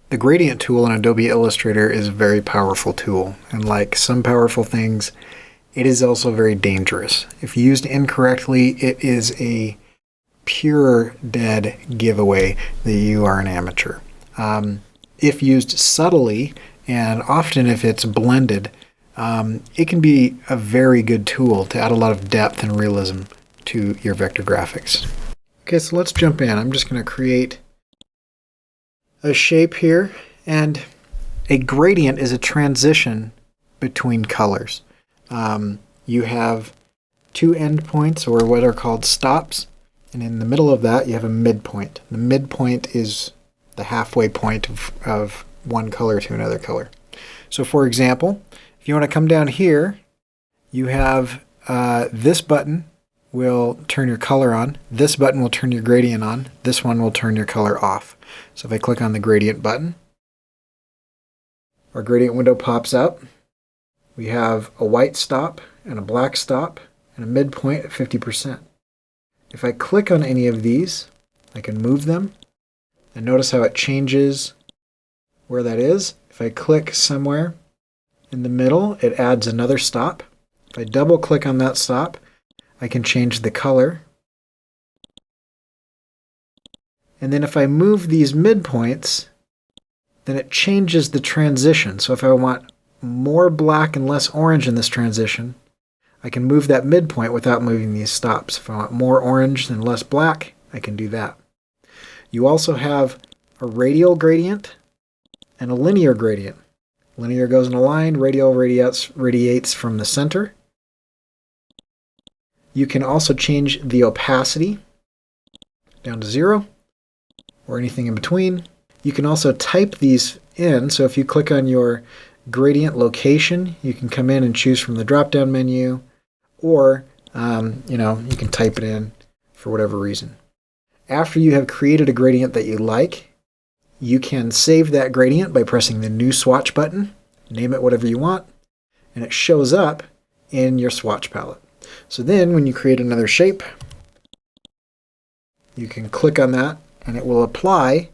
The gradient tool in Adobe Illustrator is a very powerful tool, and like some powerful things, it is also very dangerous. If used incorrectly, it is a pure dead giveaway that you are an amateur. If used subtly, and often if it's blended, it can be a very good tool to add a lot of depth and realism to your vector graphics. Okay, so let's jump in. I'm just going to create a shape here, and a gradient is a transition between colors. You have two endpoints, or what are called stops, and in the middle of that you have a midpoint. The midpoint is the halfway point of one color to another color. So for example, if you want to come down here, you have this button will turn your color on, this button will turn your gradient on, this one will turn your color off. So if I click on the gradient button, our gradient window pops up. We have a white stop and a black stop and a midpoint at 50%. If I click on any of these, I can move them, and notice how it changes where that is. If I click somewhere in the middle, it adds another stop. If I double click on that stop, I can change the color. And then if I move these midpoints, then it changes the transition. So if I want more black and less orange in this transition, I can move that midpoint without moving these stops. If I want more orange and less black, I can do that. You also have a radial gradient and a linear gradient. Linear goes in a line, radial radiates from the center. You can also change the opacity down to 0 or anything in between. You can also type these in, so if you click on your gradient location, you can come in and choose from the drop-down menu, or you can type it in for whatever reason. After you have created a gradient that you like, you can save that gradient by pressing the new swatch button, name it whatever you want, and it shows up in your swatch palette. So then when you create another shape, you can click on that and it will apply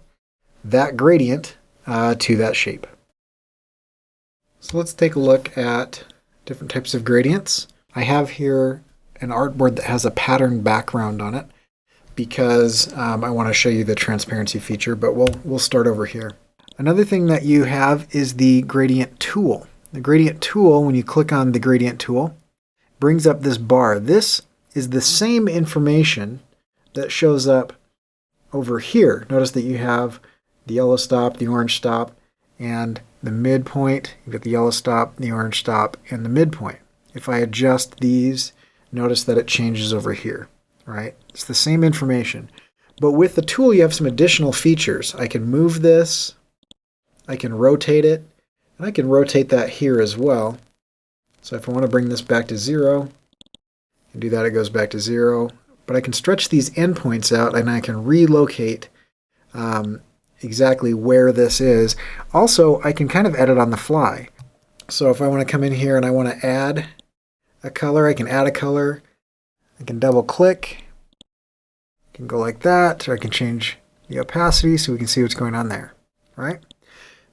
that gradient to that shape. So let's take a look at different types of gradients. I have here an artboard that has a pattern background on it because I want to show you the transparency feature, but we'll start over here. Another thing that you have is the gradient tool. The gradient tool, when you click on the gradient tool, brings up this bar. This is the same information that shows up over here. Notice that you have the yellow stop, the orange stop, and the midpoint. You get the yellow stop, the orange stop, and the midpoint. If I adjust these, notice that it changes over here, right? It's the same information. But with the tool, you have some additional features. I can move this, I can rotate it, and I can rotate that here as well. So if I want to bring this back to 0, I can do that, it goes back to 0. But I can stretch these endpoints out and I can relocate exactly where this is. Also, I can kind of edit on the fly. So if I want to come in here and I want to add a color, I can add a color. I can double click. I can go like that, or I can change the opacity so we can see what's going on there, right?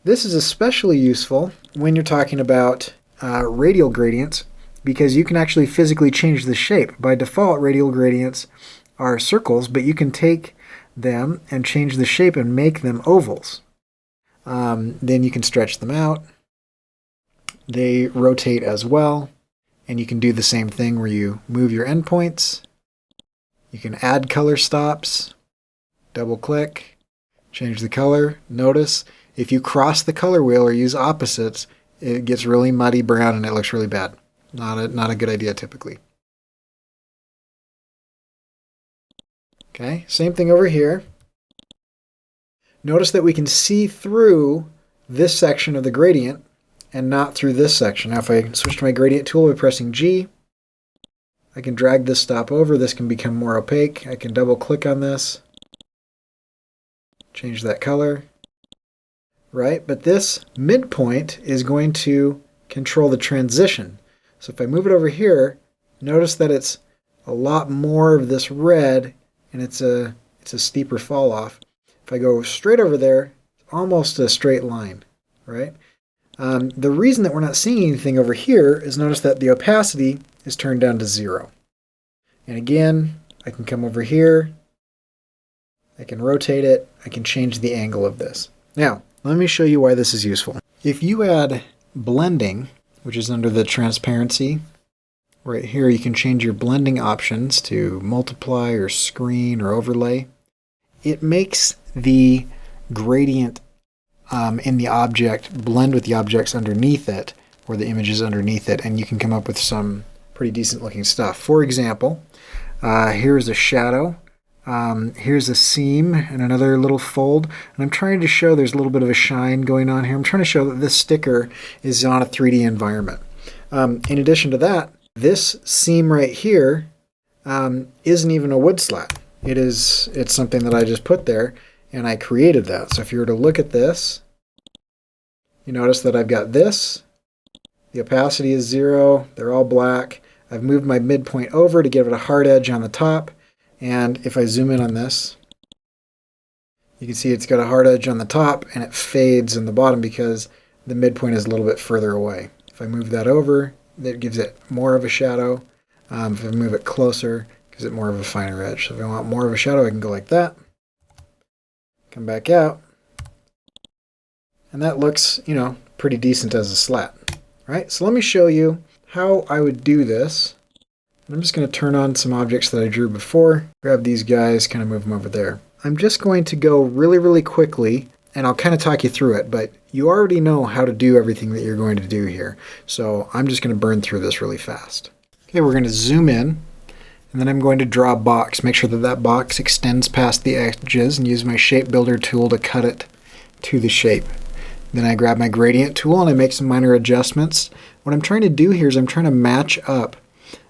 This is especially useful when you're talking about radial gradients, because you can actually physically change the shape. By default, radial gradients are circles, but you can take them and change the shape and make them ovals. Then you can stretch them out. They rotate as well, and you can do the same thing where you move your endpoints. You can add color stops, double click, change the color. Notice if you cross the color wheel or use opposites, it gets really muddy brown and it looks really bad. Not a good idea typically. Okay, same thing over here. Notice that we can see through this section of the gradient and not through this section. Now if I switch to my gradient tool by pressing G, I can drag this stop over. This can become more opaque. I can double click on this, change that color, right? But this midpoint is going to control the transition. So if I move it over here, notice that it's a lot more of this red and it's a steeper fall off. If I go straight over there, almost a straight line, right? The reason that we're not seeing anything over here is notice that the opacity is turned down to 0. And again, I can come over here, I can rotate it, I can change the angle of this. Now, let me show you why this is useful. If you add blending, which is under the transparency, right here you can change your blending options to multiply or screen or overlay. It makes the gradient in the object blend with the objects underneath it, or the images underneath it, and you can come up with some pretty decent looking stuff. For example, here's a shadow, here's a seam and another little fold, and I'm trying to show there's a little bit of a shine going on here. I'm trying to show that this sticker is on a 3D environment. In addition to that, this seam right here isn't even a wood slat. It's something that I just put there, and I created that. So if you were to look at this, you notice that I've got this, the opacity is 0, they're all black. I've moved my midpoint over to give it a hard edge on the top, and if I zoom in on this, you can see it's got a hard edge on the top and it fades in the bottom because the midpoint is a little bit further away. If I move that over, that gives it more of a shadow. If I move it closer, it gives it more of a finer edge. So if I want more of a shadow, I can go like that. Come back out, and that looks, pretty decent as a slat. All right, so let me show you how I would do this. I'm just going to turn on some objects that I drew before, grab these guys, kind of move them over there. I'm just going to go really, really quickly, and I'll kind of talk you through it, but you already know how to do everything that you're going to do here. So I'm just going to burn through this really fast. Okay, we're going to zoom in. And then I'm going to draw a box. Make sure that that box extends past the edges and use my shape builder tool to cut it to the shape. Then I grab my gradient tool and I make some minor adjustments. What I'm trying to do here is I'm trying to match up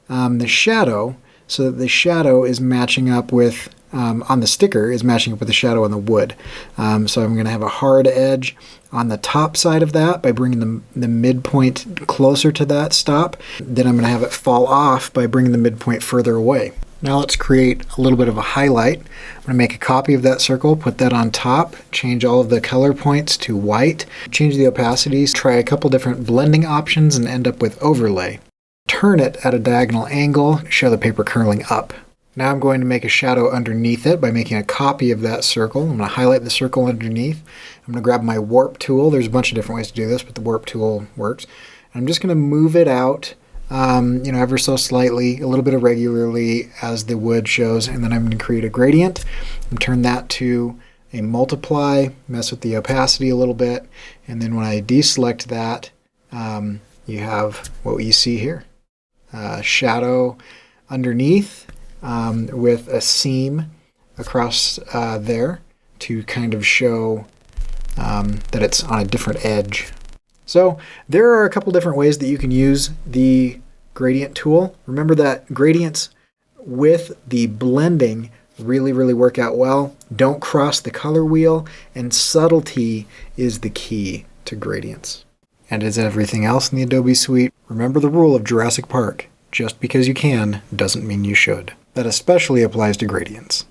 the shadow so that the shadow is matching up with, on the sticker, is matching up with the shadow on the wood. So I'm going to have a hard edge on the top side of that by bringing the midpoint closer to that stop. Then I'm going to have it fall off by bringing the midpoint further away. Now let's create a little bit of a highlight. I'm going to make a copy of that circle, put that on top, change all of the color points to white, change the opacities, try a couple different blending options, and end up with overlay. Turn it at a diagonal angle, show the paper curling up. Now I'm going to make a shadow underneath it by making a copy of that circle. I'm going to highlight the circle underneath. I'm going to grab my warp tool. There's a bunch of different ways to do this, but the warp tool works. And I'm just going to move it out, ever so slightly, a little bit irregularly as the wood shows, and then I'm going to create a gradient and turn that to a multiply, mess with the opacity a little bit, and then when I deselect that, you have what you see here. Shadow underneath, with a seam across there to kind of show that it's on a different edge. So there are a couple different ways that you can use the gradient tool. Remember that gradients with the blending really, really work out well. Don't cross the color wheel, and subtlety is the key to gradients. And as everything else in the Adobe Suite, remember the rule of Jurassic Park. Just because you can doesn't mean you should. That especially applies to gradients.